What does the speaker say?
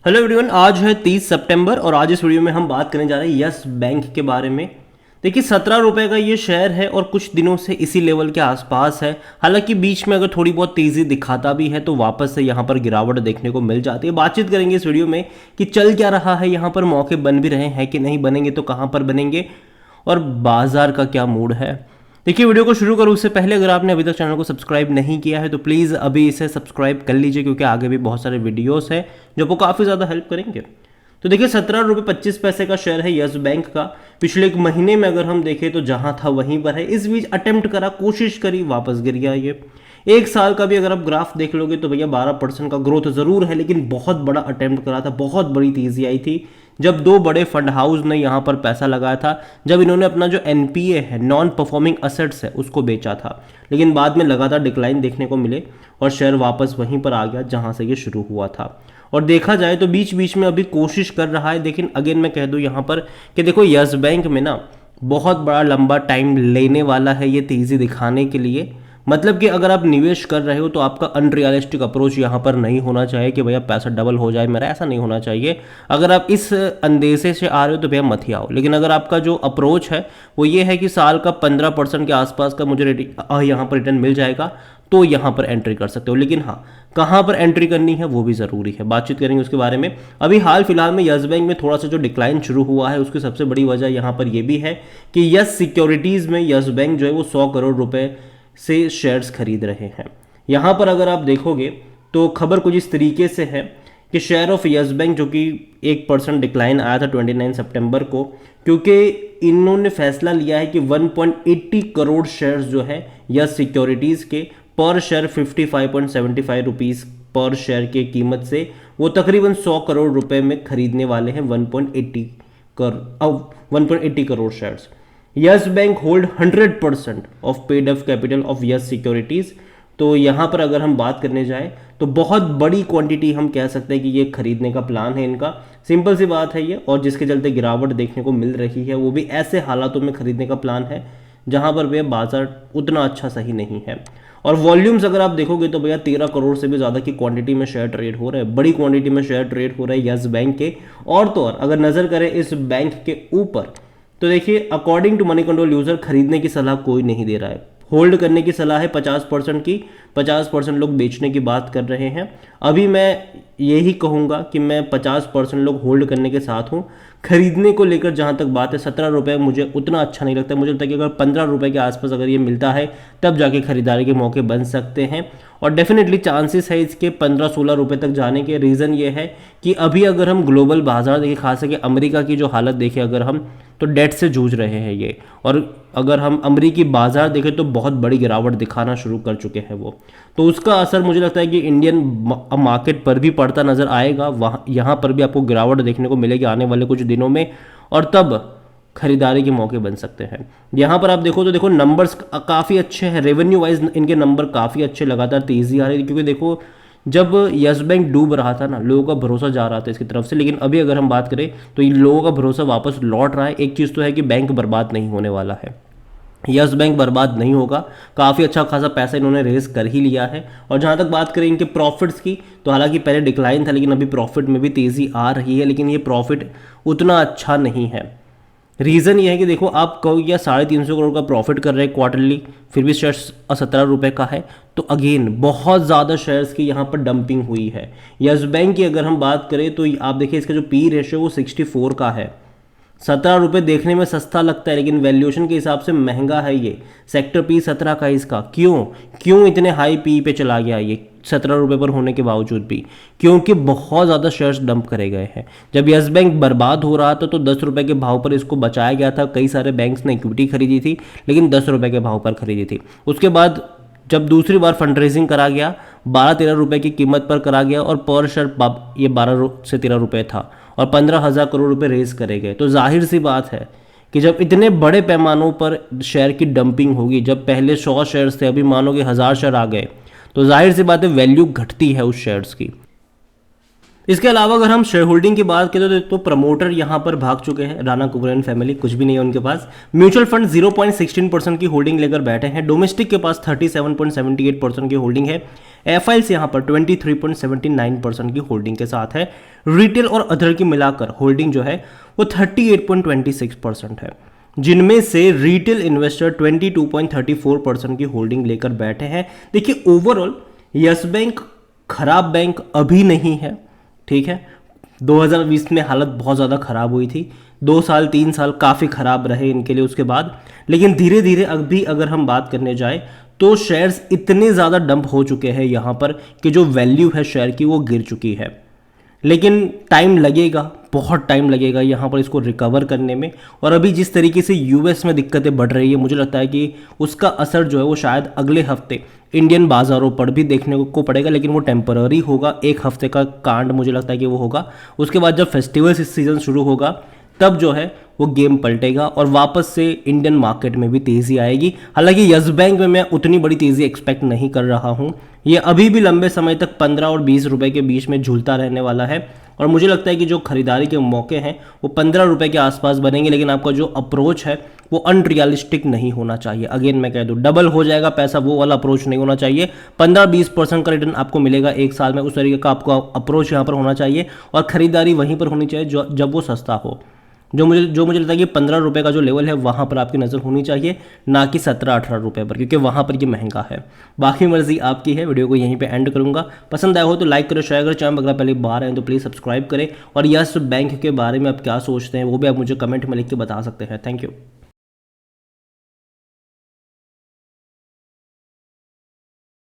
Hello everyone, आज है 30 सितंबर और आज इस वीडियो में हम बात करने जा रहे हैं यस बैंक के बारे में। देखिए 17 रुपए का ये शेयर है और कुछ दिनों से इसी लेवल के आसपास है। हालांकि बीच में अगर थोड़ी बहुत तेज़ी दिखाता भी है तो वापस से यहाँ पर गिरावट देखने को मिल जाती है। बातचीत करेंगे इस वीडियो में कि चल क्या रहा है, यहाँ पर मौके बन भी रहे हैं कि नहीं, बनेंगे तो कहाँ पर बनेंगे और बाजार का क्या मूड है। देखिए वीडियो को शुरू करूँ उससे पहले अगर आपने अभी तक चैनल को सब्सक्राइब नहीं किया है तो प्लीज़ अभी इसे सब्सक्राइब कर लीजिए, क्योंकि आगे भी बहुत सारे वीडियोस हैं जो आपको काफ़ी ज़्यादा हेल्प करेंगे। तो देखिए 17 रुपये 25 पैसे का शेयर है यस बैंक का। पिछले एक महीने में अगर हम देखें तो जहां था वहीं पर है। इस बीच अटेम्प्ट करा, कोशिश करी, वापस गिर गया ये। एक साल का भी अगर आप ग्राफ देख लोगे तो भैया 12% का ग्रोथ जरूर है, लेकिन बहुत बड़ा अटेम्प्ट करा था, बहुत बड़ी तेजी आई थी जब दो बड़े फंड हाउस ने यहाँ पर पैसा लगाया था, जब इन्होंने अपना जो एनपीए है, नॉन परफॉर्मिंग असेट्स है, उसको बेचा था। लेकिन बाद में लगातार डिक्लाइन देखने को मिले और शेयर वापस वहीं पर आ गया जहां से ये शुरू हुआ था। और देखा जाए तो बीच बीच में अभी कोशिश कर रहा है, लेकिन अगेन मैं कह दूं यहाँ पर कि देखो यस बैंक में ना बहुत बड़ा लंबा टाइम लेने वाला है ये तेज़ी दिखाने के लिए। मतलब कि अगर आप निवेश कर रहे हो तो आपका अनरियलिस्टिक अप्रोच यहाँ पर नहीं होना चाहिए कि भैया पैसा डबल हो जाए मेरा, ऐसा नहीं होना चाहिए। अगर आप इस अंदेशे से आ रहे हो तो भैया मत ही आओ। लेकिन अगर आपका जो अप्रोच है वो ये है कि साल का 15% के आसपास का मुझे यहाँ पर रिटर्न मिल जाएगा तो यहाँ पर एंट्री कर सकते हो। लेकिन हाँ, कहाँ पर एंट्री करनी है वो भी ज़रूरी है, बातचीत करेंगे उसके बारे में। अभी हाल फिलहाल में यस बैंक में थोड़ा सा जो डिक्लाइन शुरू हुआ है उसकी सबसे बड़ी वजह यहाँ पर यह भी है कि यस सिक्योरिटीज़ में यस बैंक जो है वो 100 करोड़ रुपए से शेयर्स खरीद रहे हैं। यहाँ पर अगर आप देखोगे तो खबर कुछ इस तरीके से है कि शेयर ऑफ यस बैंक जो कि 1% डिक्लाइन आया था 29 सितंबर को, क्योंकि इन्होंने फैसला लिया है कि 1.80 करोड़ शेयर्स जो है यस सिक्योरिटीज़ के पर शेयर 55.75 रुपीज़ पर शेयर की कीमत से वो तकरीबन 100 करोड़ रुपए में खरीदने वाले हैं 1.80 crore shares. Yes bank hold 100% of paid up capital of yes securities. तो यहाँ पर अगर हम बात करने जाए तो बहुत बड़ी क्वांटिटी हम कह सकते हैं कि ये खरीदने का प्लान है इनका। सिंपल सी बात है ये, और जिसके चलते गिरावट देखने को मिल रही है वो भी ऐसे हालातों में खरीदने का प्लान है जहां पर भैया बाजार उतना अच्छा सही नहीं है। और वॉल्यूम्स अगर आप देखोगे तो भैया 13 करोड़ से भी ज़्यादा की क्वांटिटी में शेयर ट्रेड हो रहे हैं, बड़ी क्वांटिटी में शेयर ट्रेड हो रहे हैं यस बैंक के। और तो और अगर नज़र करें इस बैंक के ऊपर तो देखिए according to Moneycontrol user खरीदने की सलाह कोई नहीं दे रहा है, होल्ड करने की सलाह है 50% की। 50% लोग बेचने की बात कर रहे हैं। अभी मैं यही कहूँगा कि मैं 50% लोग होल्ड करने के साथ हूँ। खरीदने को लेकर जहाँ तक बात है 17 रुपये मुझे उतना अच्छा नहीं लगता। मुझे लगता है कि अगर 15 रुपये के आसपास अगर ये मिलता है तब जाके खरीदारी के मौके बन सकते हैं। और डेफिनेटली चांसेस है इसके 15-16 रुपये तक जाने के। रीज़न ये है कि अभी अगर हम ग्लोबल बाजार देखें, खास करके अमेरिका की जो हालत देखें अगर हम, तो डेट से जूझ रहे हैं ये। और अगर हम अमेरिकी बाजार देखें तो बहुत बड़ी गिरावट दिखाना शुरू कर चुके हैं वो। तो उसका असर मुझे लगता है कि इंडियन मार्केट पर भी पड़ता नज़र आएगा। वहाँ यहाँ पर भी आपको गिरावट देखने को मिलेगी आने वाले कुछ दिनों में, और तब खरीदारी के मौके बन सकते हैं। यहाँ पर आप देखो तो देखो नंबर्स काफ़ी अच्छे हैं, रेवेन्यू वाइज इनके नंबर काफ़ी अच्छे, लगातार तेज़ी आ रही है। क्योंकि देखो जब यस बैंक डूब रहा था ना, लोगों का भरोसा जा रहा था इसकी तरफ से, लेकिन अभी अगर हम बात करें तो ये लोगों का भरोसा वापस लौट रहा है। एक चीज़ तो है कि बैंक बर्बाद नहीं होने वाला है, यस बैंक बर्बाद नहीं होगा। काफ़ी अच्छा खासा पैसा इन्होंने रेस कर ही लिया है। और जहाँ तक बात करें इनके प्रॉफिट्स की तो हालांकि पहले डिक्लाइन था लेकिन अभी प्रॉफिट में भी तेज़ी आ रही है, लेकिन ये प्रॉफिट उतना अच्छा नहीं है। रीज़न ये है कि देखो आप कहो या 350 करोड़ का प्रॉफिट कर रहे हैं क्वार्टरली, फिर भी शेयर्स 17 रुपये का है, तो अगेन बहुत ज़्यादा शेयर्स की यहाँ पर डंपिंग हुई है। यस बैंक की अगर हम बात करें तो आप देखिए इसका जो पी रेशियो वो 64 का है। 17 रुपये देखने में सस्ता लगता है लेकिन वैल्यूएशन के हिसाब से महंगा है ये। सेक्टर पी 17 का है इसका। क्यों इतने हाई पी पे चला गया ये 17 रुपये पर होने के बावजूद भी? क्योंकि बहुत ज़्यादा शेयर्स डंप करे गए हैं। जब यस बैंक बर्बाद हो रहा था तो 10 रुपये के भाव पर इसको बचाया गया था। कई सारे बैंक्स ने इक्विटी खरीदी थी लेकिन 10 रुपये के भाव पर खरीदी थी। उसके बाद जब दूसरी बार फंड रेजिंग करा गया 12-13 रुपये की कीमत पर करा गया और पर शेयर ये 12 से 13 रुपये था और 15,000 करोड़ रुपए रेज करे गए। तो जाहिर सी बात है कि जब इतने बड़े पैमानों पर शेयर की डंपिंग होगी, जब पहले 100 शेयर्स थे अभी मानो कि 1000 शेयर आ गए, तो जाहिर सी बात है वैल्यू घटती है उस शेयर्स की। इसके अलावा अगर हम शेयर होल्डिंग की बात करें तो प्रमोटर यहां पर भाग चुके हैं, राणा कुबेरन फैमिली, कुछ भी नहीं है उनके पास। म्यूचुअल फंड 0.16% की होल्डिंग लेकर बैठे हैं। डोमेस्टिक के पास 37.78% की होल्डिंग है। एफआईएल्स यहां पर 23.79% की होल्डिंग के साथ है। रिटेल और अदर की मिलाकर होल्डिंग जो है वो 38.26% है, जिनमें से रिटेल इन्वेस्टर 22.34% की होल्डिंग लेकर बैठे हैं। देखिए ओवरऑल यस बैंक खराब बैंक अभी नहीं है, ठीक है। 2020 में हालत बहुत ज़्यादा खराब हुई थी, 2 साल 3 साल काफ़ी खराब रहे इनके लिए उसके बाद, लेकिन धीरे धीरे अभी अगर हम बात करने जाए तो शेयर्स इतने ज़्यादा डंप हो चुके हैं यहाँ पर कि जो वैल्यू है शेयर की वो गिर चुकी है। लेकिन टाइम लगेगा, बहुत टाइम लगेगा यहाँ पर इसको रिकवर करने में। और अभी जिस तरीके से यूएस में दिक्कतें बढ़ रही है, मुझे लगता है कि उसका असर जो है वो शायद अगले हफ्ते इंडियन बाज़ारों पर भी देखने को पड़ेगा, लेकिन वो टेम्पररी होगा, एक हफ्ते का कांड मुझे लगता है कि वो होगा। उसके बाद जब फेस्टिवल सीजन शुरू होगा तब जो है वो गेम पलटेगा और वापस से इंडियन मार्केट में भी तेज़ी आएगी। हालांकि यस बैंक में मैं उतनी बड़ी तेज़ी एक्सपेक्ट नहीं कर रहा हूँ, ये अभी भी लंबे समय तक 15 और 20 रुपए के बीच में झूलता रहने वाला है। और मुझे लगता है कि जो खरीदारी के मौके हैं वो 15 रुपए के आसपास बनेंगे, लेकिन आपका जो अप्रोच है वो अनरियलिस्टिक नहीं होना चाहिए। अगेन मैं कह दूं, डबल हो जाएगा पैसा, वो वाला अप्रोच नहीं होना चाहिए। 15-20% का रिटर्न आपको मिलेगा एक साल में, उस तरीके का आपको अप्रोच यहाँ पर होना चाहिए। और खरीदारी वहीं पर होनी चाहिए जब वो सस्ता हो। जो मुझे लगता है कि 15 रुपये का जो लेवल है वहाँ पर आपकी नज़र होनी चाहिए, ना कि 17-18 रुपये पर, क्योंकि वहाँ पर ये महंगा है। बाकी मर्जी आपकी है। वीडियो को यहीं पे एंड करूँगा। पसंद आया हो तो लाइक करो, शेयर करो। चैनल अगर पहले बार आए तो प्लीज़ सब्सक्राइब करें। और यस बैंक के बारे में आप क्या सोचते हैं वो भी आप मुझे कमेंट में लिख के बता सकते हैं। Thank you.